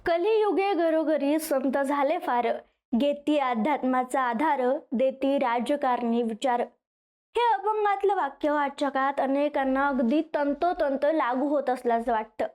कलियुगे घरोघरी संत झाले फार, घेती अध्यात्माचा आधार, देती राजकारणी विचार. हे अभंगातलं वाक्य आजच्या काळात अनेकांना अगदी तंतोतंत लागू होत असल्याचं वाटतं.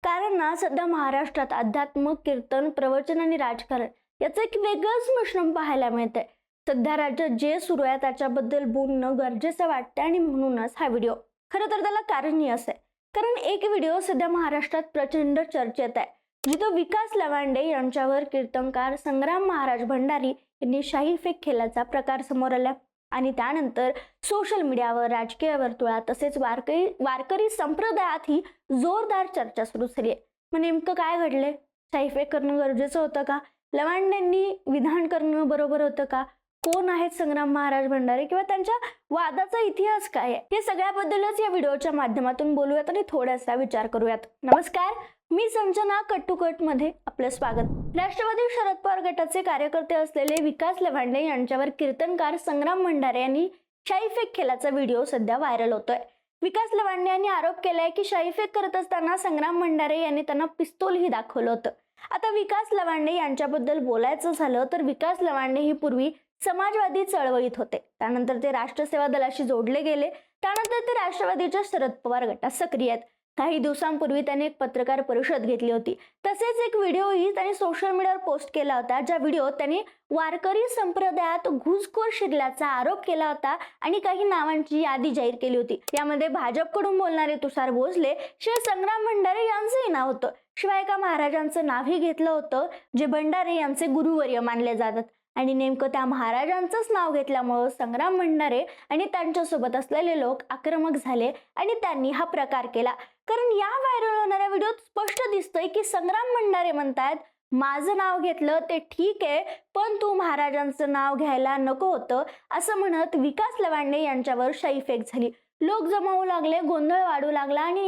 कारण ना सध्या महाराष्ट्रात अध्यात्म, कीर्तन, प्रवचन आणि राजकारण याचं एक वेगळंच मिश्रण पाहायला मिळतंय. सध्या राज्यात जे सुरू आहे त्याच्याबद्दल बोलणं गरजेचं वाटतं आणि म्हणूनच हा व्हिडिओ. खरं तर त्याला कारणही असं आहे, कारण एक व्हिडिओ सध्या महाराष्ट्रात प्रचंड चर्चेत आहे, जिथं विकास लवांडे यांच्यावर कीर्तनकार संग्राम महाराज भंडारी यांनी शाही फेक केल्याचा प्रकार समोर आला. आणि त्यानंतर सोशल मीडियावर, राजकीय वर्तुळात तसेच वारकरी संप्रदायातही जोरदार चर्चा सुरू झाली आहे. मग नेमकं काय घडले? शाही फेक करणं गरजेचं होतं का? लवांडेंनी विधान करणं बरोबर होतं का? कोण आहेत संग्राम महाराज भंडारे किंवा त्यांच्या वादाचा इतिहास काय आहे? हे सगळ्याबद्दलच या व्हिडिओच्या माध्यमातून बोलूयात आणि थोडासा विचार करूयात. नमस्कार, मी संजना कट मध्ये आपलं स्वागत. राष्ट्रवादी शरद पवार गटाचे कार्यकर्ते असलेले विकास लवांडे यांच्यावर कीर्तनकार संग्राम भंडारे यांनी शाही फेक केल्याचा व्हिडिओ सध्या व्हायरल होतोय. विकास लवांडे यांनी आरोप केलाय की शाही फेक करत असताना संग्राम भंडारे यांनी त्यांना पिस्तूलही दाखवलं होतं. आता विकास लवांडे यांच्याबद्दल बोलायचं झालं तर विकास लवांडे ही पूर्वी समाजवादी चळवळीत होते. त्यानंतर ते राष्ट्र सेवा दलाशी जोडले गेले. त्यानंतर ते राष्ट्रवादीच्या शरद पवार गटात सक्रिय आहेत. काही दिवसांपूर्वी त्यांनी एक पत्रकार परिषद घेतली होती. तसेच एक व्हिडिओही त्यांनी सोशल मीडियावर पोस्ट केला होता, ज्या व्हिडिओत त्यांनी वारकरी संप्रदायात घुसखोर शिरल्याचा आरोप केला होता आणि काही नावांची यादी जाहीर केली होती. यामध्ये भाजपकडून बोलणारे तुषार भोसले, श्री संग्राम भंडारे यांचंही नाव होतं. शिवाय एका महाराजांचं नावही घेतलं होतं, जे भंडारे यांचे गुरुवर्य मानले जातात. आणि नेमकं त्या महाराजांचंच नाव घेतल्यामुळं संग्राम भंडारे आणि त्यांच्यासोबत असलेले लोक आक्रमक झाले आणि त्यांनी हा प्रकार केला. कारण या व्हायरल होणाऱ्या व्हिडिओत स्पष्ट दिसतंय की संग्राम भंडारे म्हणतात, माझं नाव घेतलं ते ठीक आहे, पण तू महाराजांचं नाव घ्यायला नको होतं, असं म्हणत विकास लवांडे यांच्यावर शाही फेक झाली. लोक जमावू लागले, गोंधळ वाढू लागला आणि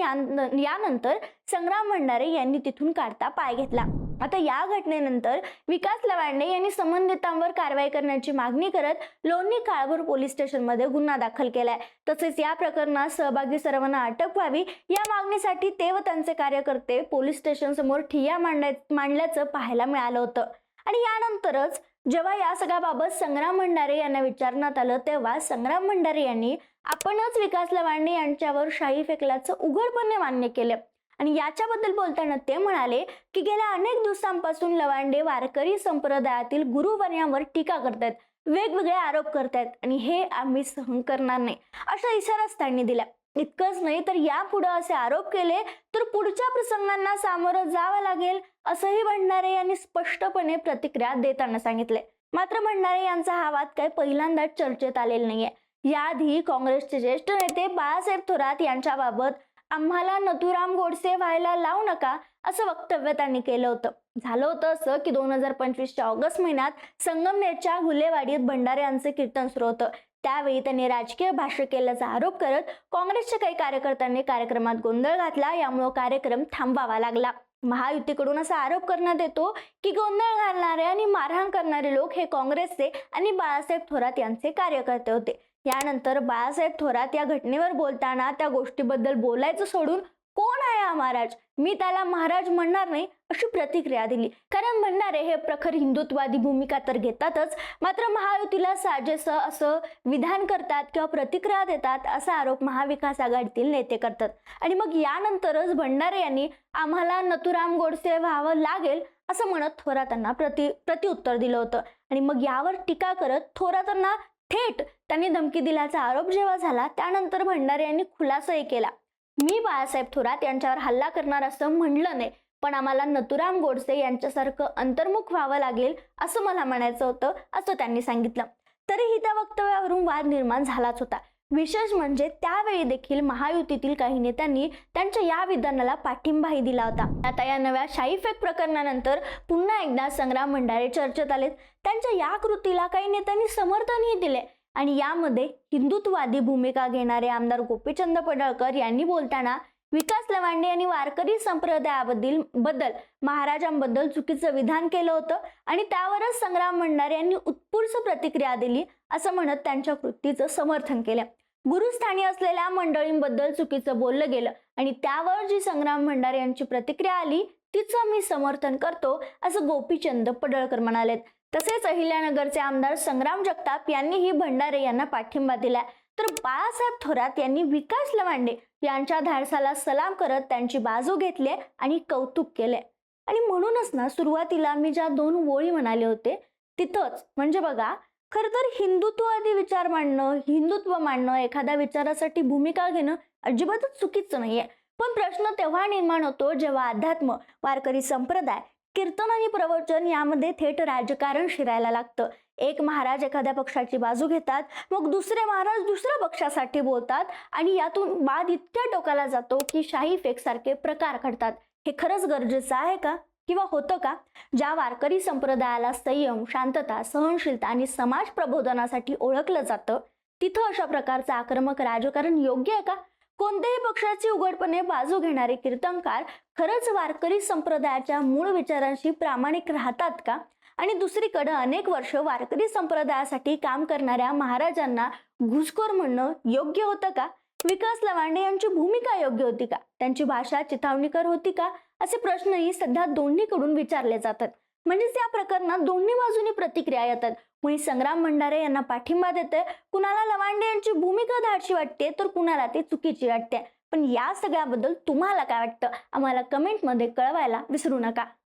यानंतर संग्राम भंडारे यांनी तिथून काढता पाय घेतला. आता या घटनेनंतर विकास लवांडे यांनी संबंधितांवर कारवाई करण्याची मागणी करत लोणी काळभोर पोलीस स्टेशनमध्ये गुन्हा दाखल केलाय. तसेच या प्रकरणात सहभागी सर्वांना अटक व्हावी या मागणीसाठी ते व त्यांचे कार्यकर्ते पोलीस स्टेशन समोर ठिय्या मांडल्याचं पाहायला मिळालं होतं. आणि यानंतरच जेव्हा या सगळ्याबाबत संग्राम भंडारे यांना विचारण्यात आलं, तेव्हा संग्राम भंडारे यांनी आपणच विकास लवांडे यांच्यावर शाही फेकल्याचं उघडपणे मान्य केलं. आणि याच्याबद्दल बोलताना ते म्हणाले की गेल्या अनेक दिवसांपासून लवांडे वारकरी संप्रदायातील गुरुवर्यांवर टीका करतायत, वेगवेगळे आरोप करतायत आणि हे आम्ही सहन करणार नाही, अशा इशाराच त्यांनी दिला. इतकंच नाही तर यापुढे असे आरोप केले तर पुढच्या प्रसंगांना सामोरं जावं लागेल, असंही भंडारे यांनी स्पष्टपणे प्रतिक्रिया देताना सांगितले. मात्र भंडारे यांचा हा वाद काही पहिल्यांदाच चर्चेत आलेला नाहीये. याआधी काँग्रेसचे ज्येष्ठ नेते बाळासाहेब थोरात यांच्याबाबत आम्हाला नथुराम गोडसे व्हायला लावू नका असं वक्तव्य त्यांनी केलं होतं. झालं होतं असं की 2025च्या ऑगस्ट महिन्यात संगमनेरच्या गुलेवाडीत भंडारे यांचे कीर्तन सुरू होतं. त्यावेळी त्यांनी राजकीय भाष्य केल्याचा आरोप करत काँग्रेसच्या काही कार्यकर्त्यांनी कार्यक्रमात गोंधळ घातला. यामुळे कार्यक्रम थांबवावा लागला. महायुतीकडून असा आरोप करण्यात येतो की गोंधळ घालणारे आणि मारहाण करणारे लोक हे काँग्रेसचे आणि बाळासाहेब थोरात यांचे कार्यकर्ते होते. यानंतर बाळासाहेब थोरात या घटनेवर बोलताना त्या गोष्टीबद्दल बोलायचं सोडून कोण आहे हा महाराज, मी त्याला महाराज म्हणणार नाही, अशी प्रतिक्रिया दिली. कारण भंडारे हे प्रखर हिंदुत्ववादी भूमिका तर घेतातच, मात्र महायुतीला साजेसं असं विधान करतात किंवा प्रतिक्रिया देतात असा आरोप महाविकास आघाडीतील नेते करतात. आणि मग यानंतरच भंडारे यांनी आम्हाला नथुराम गोडसे व्हावं लागेल असं म्हणत थोरातांना प्रत्युत्तर दिलं होतं. आणि मग यावर टीका करत थोरातांना थेट त्यांनी धमकी दिल्याचा आरोप जेव्हा झाला, त्यानंतर भंडारे यांनी खुलासाही केला, मी बाळासाहेब थोरात यांच्यावर हल्ला करणार असं म्हणलं नाही, पण आम्हाला नथुराम गोडसे यांच्यासारखं अंतर्मुख व्हावं लागेल असं मला म्हणायचं होतं, असं त्यांनी सांगितलं. तरीही त्या वक्तव्यावरून वाद निर्माण झालाच होता. विशेष म्हणजे त्यावेळी देखील महायुतीतील काही नेत्यांनी त्यांच्या या विधानाला पाठिंबाही दिला होता. आता या नव्या शाही फेक प्रकरणानंतर पुन्हा एकदा संग्राम भंडारे चर्चेत आलेत. त्यांच्या या कृतीला काही नेत्यांनी समर्थनही दिले आणि यामध्ये हिंदुत्ववादी भूमिका घेणारे आमदार गोपीचंद पडळकर यांनी बोलताना विकास लवांडे यांनी वारकरी संप्रदायाबद्दल महाराजांबद्दल चुकीचं विधान केलं होतं आणि त्यावरच संग्राम भंडारे यांनी उत्स्फूर्त प्रतिक्रिया दिली असं म्हणत त्यांच्या कृतीचं समर्थन केलं. गुरुस्थानी असलेल्या मंडळींबद्दल चुकीचं बोललं गेलं आणि त्यावर जी संग्राम भंडारे यांची प्रतिक्रिया आली तिचं मी समर्थन करतो, असं गोपीचंद पडळकर म्हणालेत. तसेच अहिल्यानगरचे आमदार संग्राम जगताप यांनीही भंडारे यांना पाठिंबा दिला. तर बाळासाहेब थोरात यांनी विकास लवांडे यांच्या धाडसाला सलाम करत त्यांची बाजू घेतली आणि कौतुक केले. आणि म्हणूनच ना, सुरुवातीला मी ज्या 2 ओळी म्हणाले होते तिथंच, म्हणजे बघा, खर तर हिंदुत्ववादी विचार मांडणं, हिंदुत्व मांडणं, एखाद्या विचारासाठी भूमिका घेणं अजिबातच चुकीचं नाहीये. पण प्रश्न तेव्हा निर्माण होतो जेव्हा अध्यात्म, वारकरी संप्रदाय, कीर्तन आणि प्रवचन यामध्ये थेट राजकारण शिरायला लागतं. एक महाराज एखाद्या पक्षाची बाजू घेतात, मग दुसरे महाराज दुसऱ्या पक्षासाठी बोलतात आणि यातून वाद इतक्या टोकाला जातो की शाही फेक सारखे प्रकार घडतात. हे खरंच गरजेचं आहे का? किंवा होतं का? ज्या वारकरी संप्रदायाला संयम, शांतता, सहनशीलता आणि समाज प्रबोधनासाठी ओळखलं जातं, तिथं अशा प्रकारचं आक्रमक राजकारण योग्य आहे का? कोणत्याही पक्षाची उघडपणे बाजू घेणारे कीर्तनकार खरंच वारकरी संप्रदायाच्या मूळ विचारांशी प्रामाणिक राहतात का? आणि दुसरीकडे अनेक वर्ष वारकरी संप्रदायासाठी काम करणाऱ्या महाराजांना घुसखोर म्हणणं योग्य होतं का? विकास लवांडे यांची भूमिका योग्य होती का? त्यांची भाषा चिथावणीकर होती का? असे प्रश्नही सध्या दोन्हीकडून विचारले जातात. म्हणजेच या प्रकरणात दोन्ही बाजूनी प्रतिक्रिया येतात. कुणी संग्राम भंडारे यांना पाठिंबा देते, कुणाला लवांडे यांची भूमिका धाडशी वाटते, तर कुणाला ती चुकीची वाटते. पण या सगळ्याबद्दल तुम्हाला काय वाटतं? आम्हाला कमेंटमध्ये कळवायला विसरू नका.